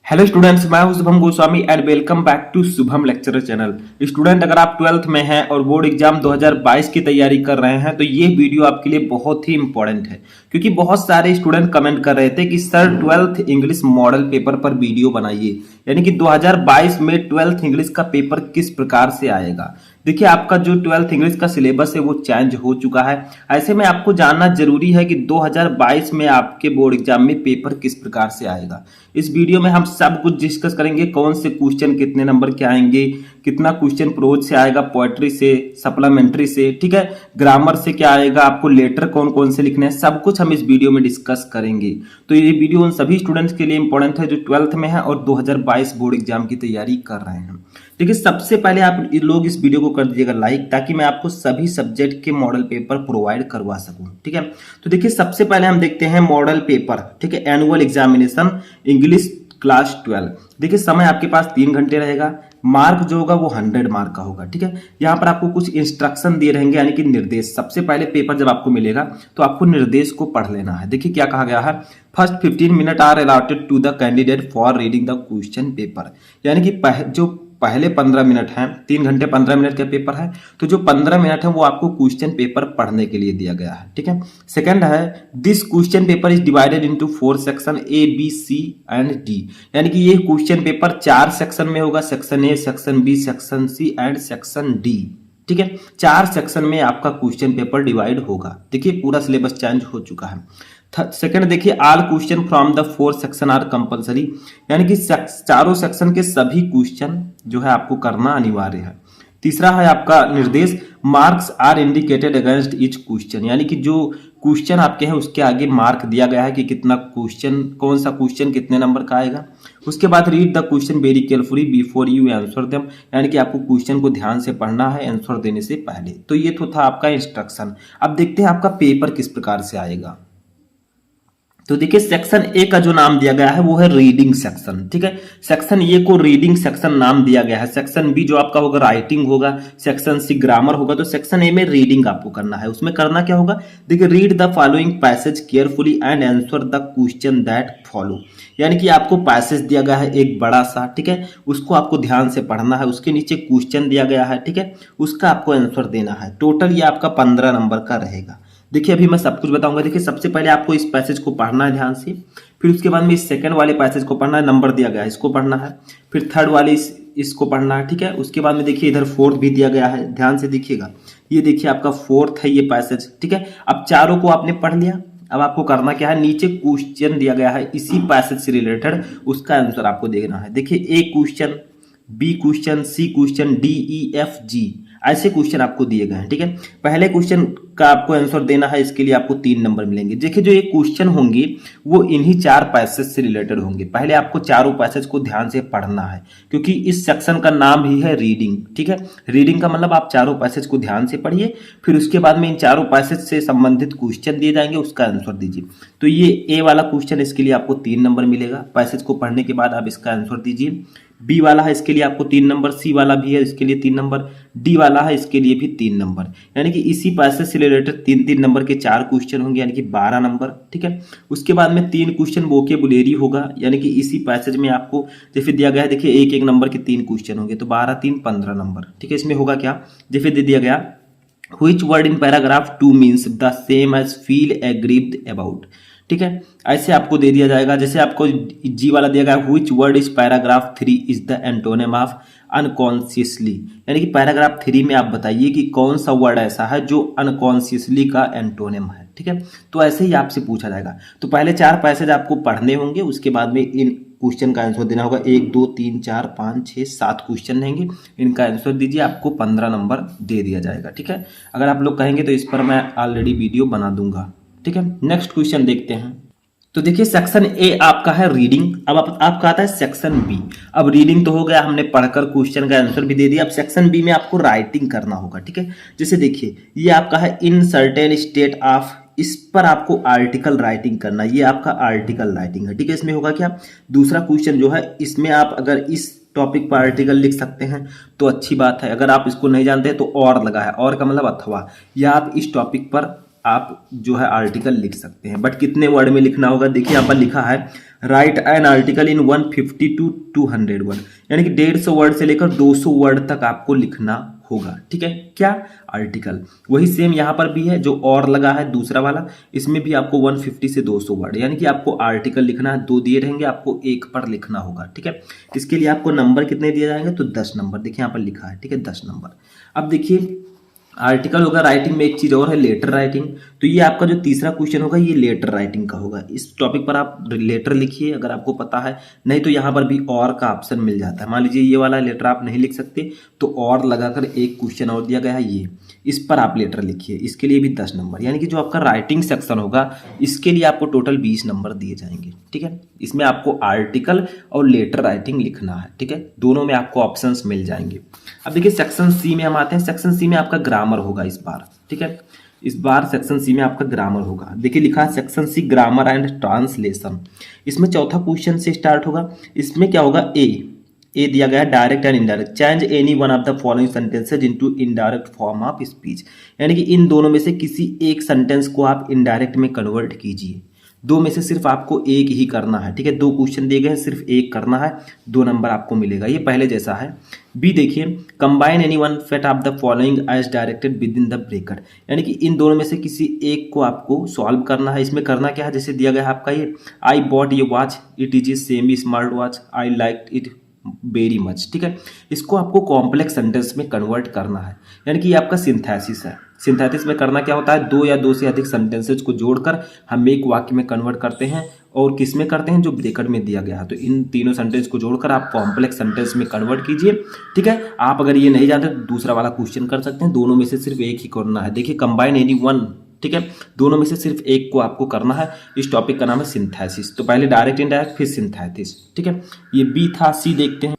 Hello students, मैं हूं Shubham Goswami and welcome back to Shubham lecturer channel. Student, अगर आप 12th में हैं और बोर्ड एग्जाम 2022 की तैयारी कर रहे हैं तो ये वीडियो आपके लिए बहुत ही इंपॉर्टेंट है, क्योंकि बहुत सारे स्टूडेंट कमेंट कर रहे थे कि sir 12th English model paper पर वीडियो बनाइए, यानी कि 2022 में 12th इंग्लिश का पेपर किस प्रकार से आएगा। देखिए, आपका जो 12th इंग्लिश का सिलेबस है वो चेंज हो चुका है। ऐसे में आपको जानना जरूरी है कि 2022 में आपके बोर्ड एग्जाम में पेपर किस प्रकार से आएगा। इस वीडियो में हम सब कुछ डिस्कस करेंगे, कौन से क्वेश्चन कितने नंबर के आएंगे, कितना क्वेश्चन प्रोज से आएगा, पोएट्री से, सप्लीमेंट्री से, ठीक है, ग्रामर से क्या आएगा, आपको लेटर कौन कौन से लिखने हैं, सब कुछ हम इस वीडियो में डिस्कस करेंगे। तो ये वीडियो उन सभी स्टूडेंट्स के लिए इंपॉर्टेंट है जो 12th में है और 2022 बोर्ड एग्जाम की तैयारी कर रहे हैं। देखिए, सबसे पहले आप लोग इस वीडियो को कर दीजिएगा लाइक, ताकि मैं आपको सभी सब्जेक्ट के मॉडल पेपर प्रोवाइड करवा सकूं। ठीक है, तो देखिए सबसे पहले हम देखते हैं मॉडल पेपर। ठीक है, एनुअल एग्जामिनेशन इंग्लिश क्लास 12। देखिए, समय आपके पास 3 घंटे रहेगा। मार्क जो होगा वो 100 मार्क का होगा। ठीक है, यहाँ पर आपको कुछ इंस्ट्रक्शन दिए रहेंगे, यानी कि निर्देश। सबसे पहले पेपर जब आपको मिलेगा तो आपको निर्देश को पढ़ लेना है। देखिए क्या कहा गया है, first 15 minute are allotted to the candidate for reading the question paper. यानी कि जो पहले 15 मिनट हैं, 3 घंटे 15 मिनट का पेपर है, तो जो 15 मिनट है वो आपको क्वेश्चन पेपर पढ़ने के लिए दिया गया है। ठीक है, सेकंड है, this question paper is divided into 4 section A B C and D. यानी कि ये क्वेश्चन पेपर 4 सेक्शन में होगा, section A, section B, section C and section D. ठीक है, 4 सेक्शन में आपका क्वेश्चन पेपर डिवाइड होगा। देखिए पूरा सिलेबस चेंज हो चुका है। सेकंड देखिए, all question from the 4 section are compulsory. यानी कि चारों सेक्शन के सभी क्वेश्चन जो है आपको करना अनिवार्य है। तीसरा है आपका निर्देश, marks are indicated against each question. यानी कि जो क्वेश्चन आपके हैं उसके आगे मार्क दिया गया है कि कितना क्वेश्चन, कौन सा क्वेश्चन कितने नंबर का आएगा। उसके बाद read the question very carefully before you answer them. यानी कि आपको क्वेश्चन को ध्यान से पढ़ना है आंसर देने से पहले। तो ये तो था आपका इंस्ट्रक्शन। अब देखते हैं आपका पेपर किस प्रकार से आएगा। तो देखिए, सेक्शन ए का जो नाम दिया गया है वो है रीडिंग सेक्शन। ठीक है, सेक्शन ए को रीडिंग सेक्शन नाम दिया गया है। सेक्शन बी जो आपका होगा राइटिंग होगा, सेक्शन सी ग्रामर होगा। तो सेक्शन ए में रीडिंग आपको करना है। उसमें करना क्या होगा, देखिए, read the following passage carefully and answer the question that follow. यानी कि आपको पैसेज दिया गया है एक बड़ा सा, ठीक है, उसको आपको ध्यान से पढ़ना है। उसके नीचे क्वेश्चन दिया गया है, ठीक है, उसका आपको आंसर देना है। टोटल ये आपका 15 नंबर का रहेगा। देखिए, अभी मैं सब कुछ बताऊंगा। देखिए, सबसे पहले आपको इस पैसेज को पढ़ना है ध्यान से, फिर उसके बाद में इस सेकंड वाले पैसेज को पढ़ना है, नंबर दिया गया है इसको पढ़ना है, फिर थर्ड वाले इसको पढ़ना है। ठीक है, उसके बाद में देखिए इधर फोर्थ भी दिया गया है, ध्यान से देखिएगा। ये देखिए आपका फोर्थ है ये पैसेज। ठीक है, अब चारों को आपने पढ़ लिया। अब आपको करना क्या है, नीचे क्वेश्चन दिया गया है इसी पैसेज से रिलेटेड, उसका आंसर आपको देखना है। देखिए, A question, B question, C question, D E F G, ऐसे क्वेश्चन आपको दिए गए हैं। ठीक है, पहले क्वेश्चन का आपको आंसर देना है, इसके लिए आपको 3 नंबर मिलेंगे। देखिए, जो ये क्वेश्चन होंगे वो इन्हीं 4 पैसेज से रिलेटेड होंगे। पहले आपको चारों पैसेज को ध्यान से पढ़ना है, क्योंकि इस सेक्शन का नाम ही है रीडिंग। ठीक है, रीडिंग का मतलब आप चारों पैसेज को ध्यान से पढ़िए, फिर उसके बाद में इन चारों पैसेज से संबंधित क्वेश्चन दिए जाएंगे, उसका आंसर दीजिए। तो ये ए वाला क्वेश्चन, इसके लिए आपको 3 नंबर मिलेगा। पैसेज को पढ़ने के बाद आप इसका आंसर दीजिए। बी वाला है, इसके लिए आपको 3 नंबर, सी वाला भी है, इसके लिए 3 नंबर, डी वाला है, इसके लिए भी 3 नंबर। यानी कि इसी पैसेज से रिलेटेड 3-3 नंबर के 4 क्वेश्चन होंगे, यानी कि 12 नंबर। ठीक है, उसके बाद में 3 क्वेश्चन वोकेबुलरी होगा, यानी कि इसी पैसेज में आपको जैसे दिया गया है, देखिए 1-1 नंबर के 3 क्वेश्चन होंगे, तो 12 3 15 नंबर। ठीक है, इसमें होगा क्या, जैसे दे दिया गया, which word in paragraph 2 means the same as feel aggrieved about. ठीक है, ऐसे आपको दे दिया जाएगा। जैसे आपको जी वाला दिया गया, which word is paragraph 3 is the antonym of unconsciously. यानी कि पैराग्राफ 3 में आप बताइए कि कौन सा वर्ड ऐसा है जो अनकॉन्शियसली का एंटोनिम है। ठीक है, तो ऐसे ही आपसे पूछा जाएगा। तो पहले 4 पैसेज आपको पढ़ने होंगे, उसके बाद में इन क्वेश्चन का आंसर देना होगा। 1 2 3 4 5 6 7 क्वेश्चन रहेंगे, इनका आंसर दीजिए, आपको 15 नंबर दे दिया जाएगा। ठीक है, अगर आप लोग कहेंगे तो इस पर मैं ऑलरेडी वीडियो बना दूंगा। ठीक है, नेक्स्ट क्वेश्चन देखते हैं। तो देखिए, सेक्शन ए आपका है रीडिंग। अब आपका आता है सेक्शन बी। अब रीडिंग तो हो गया, हमने पढ़कर क्वेश्चन का आंसर भी दे दिया। अब सेक्शन बी में आपको राइटिंग करना होगा। ठीक है, जैसे देखिए ये आपका है इन सर्टेन स्टेट ऑफ, इस पर आपको आर्टिकल राइटिंग करना, ये आपका आर्टिकल राइटिंग है। ठीक है, इसमें होगा क्या, दूसरा क्वेश्चन जो है इसमें आप अगर इस टॉपिक पर आर्टिकल लिख सकते हैं तो अच्छी बात है। अगर आप इसको नहीं जानते हैं तो और लगा है, और का मतलब अथवा, या आप इस टॉपिक पर आप जो है आर्टिकल लिख सकते हैं, बट कितने वर्ड में लिखना होगा? देखिए यहाँ पर लिखा है right an article in 150 to 200 word, यानी कि 150 वर्ड से लेकर 200 वर्ड तक आपको लिखना होगा। ठीक है, क्या? आर्टिकल। वही सेम यहाँ पर भी है, जो और लगा है दूसरा वाला, इसमें भी आपको 150 से 200 वर्ड, यानी कि आपको आर्टिकल लिखना है, 2 दिए रहेंगे, आपको एक पर लिखना होगा। ठीक है, इसके लिए आपको नंबर कितने दिए जाएंगे? तो 10 नंबर। देखिए यहाँ पर लिखा है, ठीक है, 10 नंबर। अब देखिए आर्टिकल होगा राइटिंग में, एक चीज और है लेटर राइटिंग। तो ये आपका जो तीसरा क्वेश्चन होगा ये लेटर राइटिंग का होगा। इस टॉपिक पर आप लेटर लिखिए अगर आपको पता है, नहीं तो यहाँ पर भी और का ऑप्शन मिल जाता है। मान लीजिए ये वाला लेटर आप नहीं लिख सकते तो और लगाकर एक क्वेश्चन और दिया गया है, ये इस पर आप लेटर लिखिए, इसके लिए भी 10 नंबर। यानी कि जो आपका राइटिंग सेक्शन होगा इसके लिए आपको टोटल 20 नंबर दिए जाएंगे। ठीक है, इसमें आपको आर्टिकल और लेटर राइटिंग लिखना है। ठीक है, दोनों में आपको ऑप्शंस मिल जाएंगे। अब देखिए सेक्शन सी में हम आते हैं। सेक्शन सी में आपका ग्रामर होगा इस बार। ठीक है, इस बार सेक्शन सी में आपका ग्रामर होगा। देखिए लिखा है section C grammar and translation. इसमें चौथा क्वेश्चन से स्टार्ट होगा। इसमें क्या होगा? ए दिया गया है direct and indirect. Change any one of the following sentences into indirect form of speech, यानी कि इन दोनों में से किसी एक सेंटेंस को आप इनडायरेक्ट में कन्वर्ट कीजिए। दो में से सिर्फ आपको एक ही करना है। ठीक है, 2 क्वेश्चन दिए गए हैं, सिर्फ एक करना है, 2 नंबर आपको मिलेगा। ये पहले जैसा है। बी देखिए, combine any one fate of the following as directed within the bracket, यानी कि इन दोनों में से किसी एक को आपको सॉल्व करना है। इसमें करना क्या है? जैसे दिया गया है आपका ये, आई बॉट ये watch, it is a semi smart watch, I like it very much. ठीक है, इसको आपको कॉम्प्लेक्स सेंटेंस में कन्वर्ट करना है, यानी कि ये आपका सिंथेसिस है। सिंथेसिस में करना क्या होता है? 2 या 2 से अधिक सेंटेंसेज को जोड़कर हम एक वाक्य में कन्वर्ट करते हैं। और किस में करते हैं? जो ब्रेकेट में दिया गया है। तो इन तीनों सेंटेंस को जोड़कर आप कॉम्प्लेक्स सेंटेंस में कन्वर्ट कीजिए। ठीक है, आप अगर ये नहीं जानते तो दूसरा वाला क्वेश्चन कर सकते हैं। दोनों में से सिर्फ एक ही करना है। देखिए कंबाइन एनी वन, ठीक है, दोनों में से सिर्फ एक को आपको करना है। इस टॉपिक का नाम है सिंथेसिस। तो पहले डायरेक्ट इनडायरेक्ट, फिर सिंथेसिस। ठीक है, ये बी था। सी देखते हैं।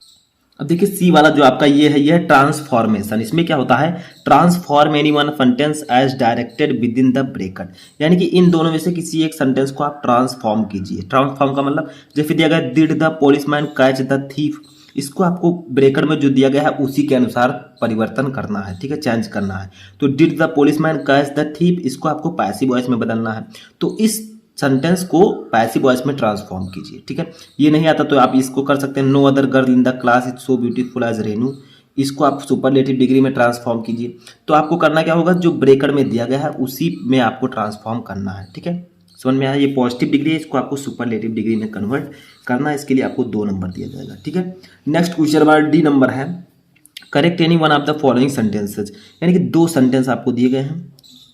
अब देखिए सी वाला जो आपका ये है, ये है ट्रांसफॉर्मेशन। इसमें क्या होता है? Transform any one sentence as directed within the bracket, यानी कि इन दोनों में से किसी एक सेंटेंस को आप ट्रांसफॉर्म कीजिए। ट्रांसफॉर्म का मतलब जैसे दिया गया did the policeman catch the thief, इसको आपको ब्रेकेट में जो दिया गया है उसी के अनुसार परिवर्तन करना है। ठीक है, चेंज करना है। तो did the policeman catch the thief, इसको आपको पैसिव वॉइस में बदलना है। तो इस सेंटेंस को पैसिव वॉइस में ट्रांसफॉर्म कीजिए। ठीक है, ये नहीं आता तो आप इसको कर सकते हैं, no other girl in the class is so beautiful as Renu, इसको आप सुपरलेटिव डिग्री में ट्रांसफॉर्म कीजिए। तो आपको करना क्या होगा? जो ब्रेकेट में दिया गया है उसी में आपको ट्रांसफॉर्म करना है। ठीक है, समझ में आया? ये पॉजिटिव डिग्री है, इसको आपको सुपरलेटिव डिग्री में कन्वर्ट करना है। इसके लिए आपको 2 नंबर दिया जाएगा। ठीक है, नेक्स्ट क्वेश्चन हमारा डी नंबर है, correct any one of the following sentences, यानी कि 2 सेंटेंस आपको दिए गए हैं,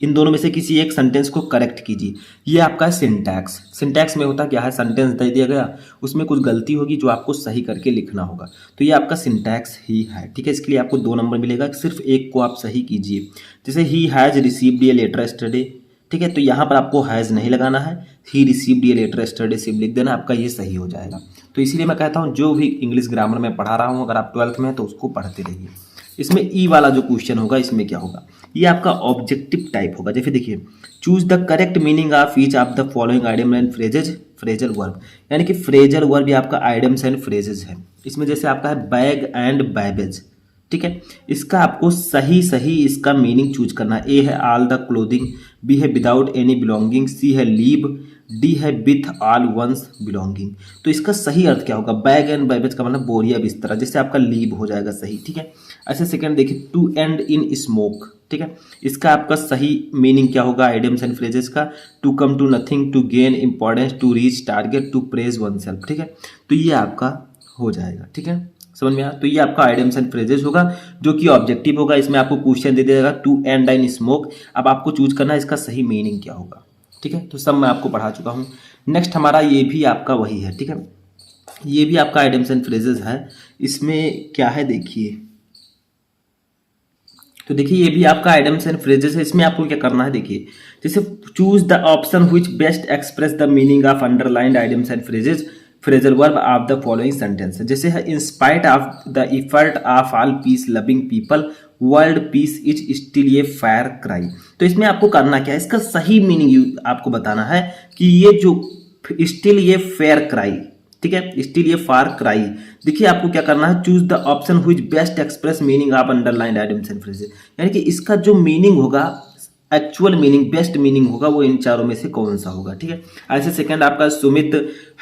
इन दोनों में से किसी एक सेंटेंस को करेक्ट कीजिए। ये आपका सिंटैक्स। सिंटैक्स में होता क्या है? सेंटेंस दे दिया गया, उसमें कुछ गलती होगी जो आपको सही करके लिखना होगा, तो ये आपका सिंटैक्स ही है। ठीक है, इसके लिए आपको 2 नंबर मिलेगा, सिर्फ एक को आप सही कीजिए। जैसे he has received a letter yesterday, ठीक है, तो यहाँ पर आपको हैज़ नहीं लगाना है, he received a letter yesterday सिर्फ लिख देना, आपका ये सही हो जाएगा। तो इसीलिए मैं कहता हूँ जो भी इंग्लिश ग्रामर में पढ़ा रहा हूँ, अगर आप 12th में हैं तो उसको पढ़ते रहिए। इसमें ई वाला जो क्वेश्चन होगा, इसमें क्या होगा? ये आपका ऑब्जेक्टिव टाइप होगा। जैसे देखिए, choose the correct meaning of each of the following idiom and phrases, phrasal verb, यानी कि फ्रेजल वर्ब ये आपका आइडियम्स एंड फ्रेजेज है। इसमें जैसे आपका है बैग एंड बैबेज। ठीक है, इसका आपको सही इसका मीनिंग चूज करना है। ए है ऑल द क्लोथिंग, बी है विदाउट एनी बिलोंगिंग, सी है लीव, डी है विथ ऑल वंस बिलोंगिंग। तो इसका सही अर्थ क्या होगा? बैग एंड बैबेज का मतलब बोरिया बिस्तरा, जिससे आपका लीव हो जाएगा सही। ठीक है, ऐसे सेकंड देखिए, टू एंड इन स्मोक। ठीक है, इसका आपका सही मीनिंग क्या होगा आइडियम्स एंड फ्रेजेस का? To come to nothing, to gain importance, to reach target, to praise oneself. ठीक है, तो ये आपका हो जाएगा। ठीक है, समझ में आया? तो ये आपका आइडियम्स एंड फ्रेजेस होगा जो कि ऑब्जेक्टिव होगा। इसमें आपको क्वेश्चन दे देगा टू एंड इन स्मोक, अब आपको चूज करना है इसका सही मीनिंग क्या होगा। ठीक है, तो सब मैं आपको पढ़ा चुका हूँ। नेक्स्ट हमारा ये भी आपका वही है। ठीक है, ये भी आपका आइडियम्स एंड फ्रेजेस है। इसमें क्या है देखिए, तो देखिए ये भी आपका आइडियम्स एंड फ्रेजेस है। इसमें आपको क्या करना है देखिए, जैसे choose the option which best express the meaning of underlined idioms and phrases, phrasal verb of the following sentence. जैसे है in spite of the effort of all peace loving people, world peace is still a fire cry. तो इसमें आपको करना क्या है? इसका सही मीनिंग आपको बताना है कि ये जो स्टिल ये फेयर क्राई, ठीक है, स्टिल ये फार क्राई। देखिए आपको क्या करना है, choose the option which best express meaning of underlined idioms and phrases, यानी कि इसका जो मीनिंग होगा एक्चुअल मीनिंग, बेस्ट मीनिंग होगा वो इन चारों में से कौन सा होगा, ठीक है। ऐसे सेकंड आपका Sumit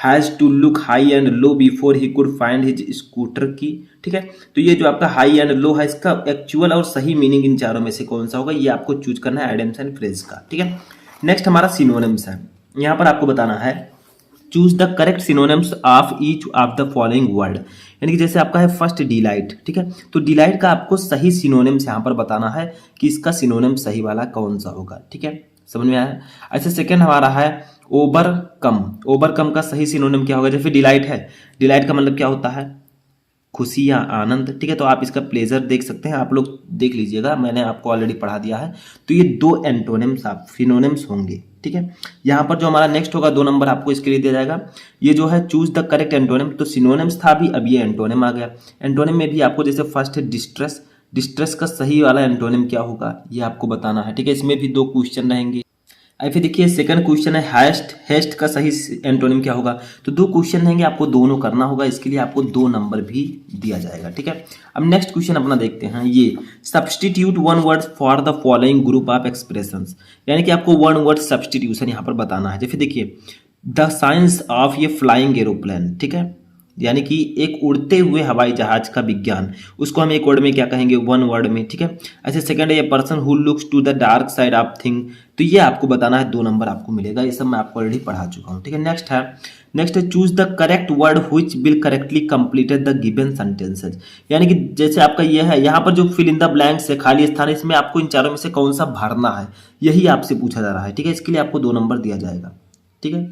has to look high and low before he could find his scooter key, ठीक है। तो ये जो आपका हाई एंड लो है, इसका एक्चुअल और सही मीनिंग इन चारों में से कौन सा होगा, ये आपको चूज करना है एडम्स एंड फ्रेज का, ठीक है। नेक्स्ट हमारा सिनोनिम्स है। यहाँ पर आपको बताना है choose the correct synonyms of each of the following word, यानी कि जैसे आपका है फर्स्ट डिलाइट, ठीक है। तो डिलाइट का आपको सही सिनोनिम्स यहाँ पर बताना है कि इसका सिनोनिम सही वाला कौन सा होगा, ठीक है। समझ में आया। अच्छा सेकंड हमारा है ओवरकम। ओवरकम का सही सिनोनिम क्या होगा, जैसे डिलाइट है, डिलाइट का मतलब क्या होता है, खुशी या आनंद, ठीक है। तो आप इसका प्लेजर देख सकते हैं, आप लोग देख लीजिएगा, मैंने आपको ऑलरेडी पढ़ा दिया है। तो ये दो एंटोनिम्स आप सिनोनिम्स होंगे, ठीक है। यहाँ पर जो हमारा नेक्स्ट होगा 2 नंबर आपको इसके लिए दिया जाएगा। ये जो है चूज द करेक्ट एंटोनिम, तो सिनोनिम्स था अभी, अब ये एंटोनिम आ गया। एंटोनिम में भी आपको जैसे फर्स्ट है डिस्ट्रेस, डिस्ट्रेस का सही वाला एंटोनिम क्या होगा ये आपको बताना है, ठीक है। इसमें भी 2 क्वेश्चन रहेंगे। अब फिर देखिए सेकंड क्वेश्चन है हेस्ट, हेस्ट का सही एंटोनिम क्या होगा, तो 2 क्वेश्चन रहेंगे, आपको दोनों करना होगा, इसके लिए आपको 2 नंबर भी दिया जाएगा, ठीक है। अब नेक्स्ट क्वेश्चन अपना देखते हैं, ये substitute 1 word for the following group of expressions, यानी कि आपको 1 वर्ड सब्सटीट्यूशन यहाँ पर बताना है। जैसे देखिए द साइंस ऑफ ये फ्लाइंग एरोप्लेन, ठीक है, यानी कि एक उड़ते हुए हवाई जहाज का विज्ञान, उसको हम एक वर्ड में क्या कहेंगे, 1 वर्ड में, ठीक है। ऐसे सेकंड है ये person who looks to the dark side of thing, तो ये आपको बताना है, 2 नंबर आपको मिलेगा, ये सब मैं आपको ऑलरेडी पढ़ा चुका हूँ, ठीक है। नेक्स्ट है choose the correct word which will correctly completed the given sentences, यानी कि जैसे आपका ये है, यहाँ पर जो फिल इन द ब्लैंक्स है, खाली स्थान है, इसमें आपको इन चारों में से कौन सा भरना है, यही आपसे पूछा जा रहा है, ठीक है। इसके लिए आपको 2 नंबर दिया जाएगा, ठीक है।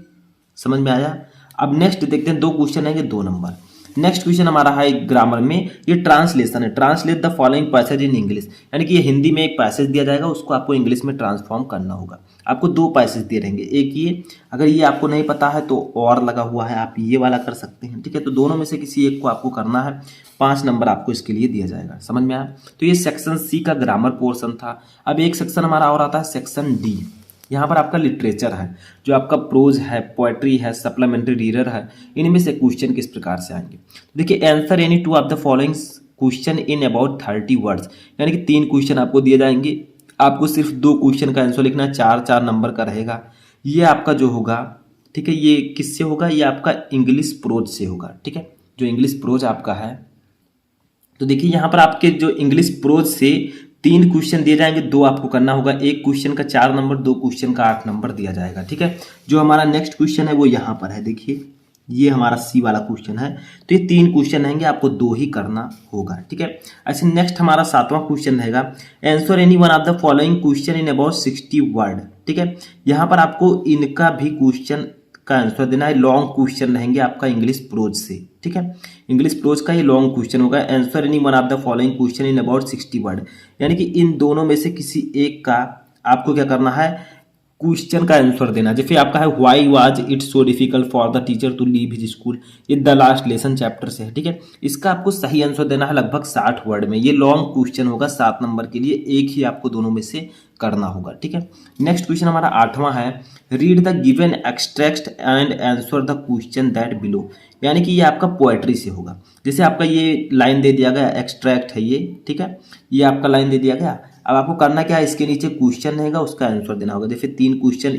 समझ में आया। अब नेक्स्ट देखते हैं, 2 क्वेश्चन है, 2 नंबर। नेक्स्ट क्वेश्चन हमारा है ग्रामर में, ये ट्रांसलेशन है, translate the following passage in English, यानी कि ये हिंदी में एक पैसेज दिया जाएगा, उसको आपको इंग्लिश में ट्रांसफॉर्म करना होगा। आपको 2 पैसेज दिए रहेंगे, एक ये, अगर ये आपको नहीं पता है तो और लगा हुआ है, आप ये वाला कर सकते हैं, ठीक है। तो दोनों में से किसी एक को आपको करना है, 5 नंबर आपको इसके लिए दिया जाएगा। समझ में आया। तो ये सेक्शन सी का ग्रामर पोर्शन था। अब एक सेक्शन हमारा और आता है सेक्शन डी, यहाँ पर आपका लिटरेचर है, जो आपका प्रोज है, पोएट्री है, सप्लीमेंट्री रीडर है, इनमें से क्वेश्चन किस प्रकार से आएंगे। देखिए answer any 2 of the following question in about 30 words, यानी कि 3 क्वेश्चन आपको दिए जाएंगे, आपको सिर्फ 2 क्वेश्चन का आंसर लिखना, 4 नंबर का रहेगा। ये आपका जो होगा, ठीक है, ये किससे होगा, ये आपका इंग्लिश प्रोज से होगा, ठीक है, जो इंग्लिश प्रोज आपका है। तो देखिए यहाँ पर आपके जो इंग्लिश प्रोज से 3 क्वेश्चन दिए जाएंगे, 2 आपको करना होगा, एक क्वेश्चन का 4 नंबर, 2 क्वेश्चन का 8 नंबर दिया जाएगा, ठीक है। जो हमारा नेक्स्ट क्वेश्चन है वो यहाँ पर है, देखिए ये हमारा सी वाला क्वेश्चन है। तो ये 3 क्वेश्चन रहेंगे, आपको 2 ही करना होगा, ठीक है। ऐसे नेक्स्ट हमारा 7वां क्वेश्चन रहेगा, answer any one of the following question in about 60 word, ठीक है। यहाँ पर आपको इनका भी क्वेश्चन का आंसर देना है, लॉन्ग क्वेश्चन रहेंगे आपका इंग्लिश प्रोज से, ठीक है। इंग्लिश प्रोज का ये लॉन्ग क्वेश्चन होगा, answer any one of the following question in about 60 word, यानी कि इन दोनों में से किसी एक का आपको क्या करना है, क्वेश्चन का आंसर देना। जैसे आपका है why was it so difficult for the teacher to leave his school, ये द लास्ट लेसन चैप्टर से है, ठीक है। इसका आपको सही आंसर देना है लगभग 60 वर्ड में, ये लॉन्ग क्वेश्चन होगा, 7 नंबर के लिए, एक ही आपको दोनों में से करना होगा, ठीक है। नेक्स्ट क्वेश्चन हमारा 8वां है, read the given extract and answer the question that below, यानी कि ये आपका पोएट्री से होगा। जैसे आपका ये लाइन दे दिया गया, एक्सट्रैक्ट है ये, ठीक है, ये आपका लाइन दे दिया गया। अब आपको करना क्या है, इसके नीचे क्वेश्चन रहेगा, उसका आंसर देना होगा। जैसे 3 क्वेश्चन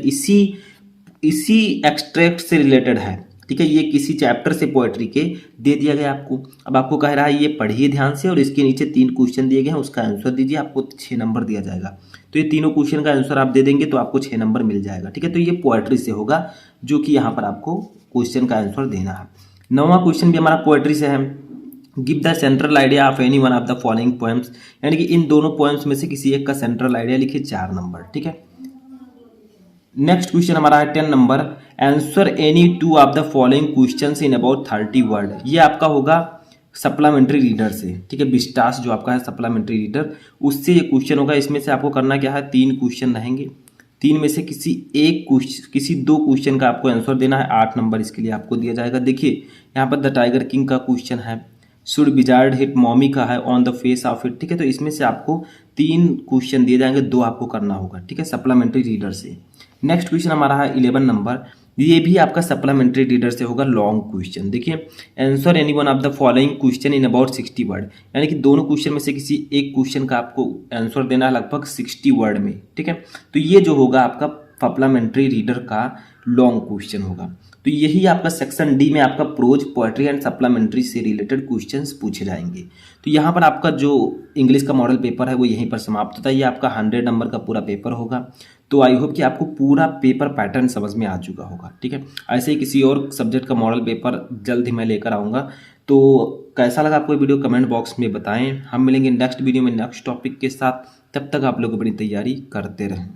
इसी एक्सट्रैक्ट से रिलेटेड है, ठीक है, ये किसी चैप्टर से पोएट्री के दे दिया गया आपको। अब आपको कह रहा है ये पढ़िए ध्यान से और इसके नीचे 3 क्वेश्चन दिए गए हैं, उसका आंसर दीजिए, आपको 6 नंबर दिया जाएगा। तो ये तीनों क्वेश्चन का आंसर आप दे देंगे तो आपको 6 नंबर मिल जाएगा, ठीक है। तो ये पोएट्री से होगा, जो कि यहाँ पर आपको क्वेश्चन का आंसर देना है। 9वां क्वेश्चन भी हमारा पोएट्री से है, give the central idea of any one of the following poems, यानी कि इन दोनों पोएम्स में से किसी एक का सेंट्रल आइडिया लिखिए, 4 नंबर, ठीक है। नेक्स्ट क्वेश्चन हमारा है 10 number, answer any 2 of the following questions in about 30 word, ये आपका होगा सप्लीमेंट्री रीडर से, ठीक है, विस्टास जो आपका है सप्लीमेंट्री रीडर, उससे ये क्वेश्चन होगा। इसमें से आपको करना क्या है, 3 क्वेश्चन रहेंगे, 3 में से किसी 2 क्वेश्चन का आपको आंसर देना है, 8 नंबर इसके लिए आपको दिया जाएगा। देखिए यहाँ पर द टाइगर किंग का क्वेश्चन है, शुड विजार्ड हिट मॉमी का है, on the face of it, ठीक है। तो इसमें से आपको 3 क्वेश्चन दिए जाएंगे, 2 आपको करना होगा, ठीक है, सप्लीमेंट्री रीडर से। नेक्स्ट क्वेश्चन हमारा है 11 नंबर, ये भी आपका सप्लीमेंट्री रीडर से होगा लॉन्ग क्वेश्चन। देखिए, answer any one of the following question in about 60 word, यानी कि दोनों क्वेश्चन में से किसी एक क्वेश्चन का आपको आंसर देना है लगभग 60 वर्ड में। ठीक है, तो ये जो होगा आपका सप्लीमेंट्री रीडर का लॉन्ग क्वेश्चन होगा। तो यही आपका सेक्शन डी में आपका प्रोज, पोएट्री एंड सप्लीमेंट्री से रिलेटेड क्वेश्चंस पूछे जाएंगे। तो यहाँ पर आपका जो इंग्लिश का मॉडल पेपर है वो यहीं पर समाप्त होता है। ये आपका 100 नंबर का पूरा पेपर होगा। तो आई होप कि आपको पूरा पेपर पैटर्न समझ में आ चुका होगा। ठीक है, ऐसे ही किसी और सब्जेक्ट का मॉडल पेपर जल्द ही मैं लेकर आऊँगा। तो कैसा लगा आपको वीडियो कमेंट बॉक्स में बताएं। हम मिलेंगे नेक्स्ट वीडियो में नेक्स्ट टॉपिक के साथ। तब तक आप लोग अपनी तैयारी करते रहें।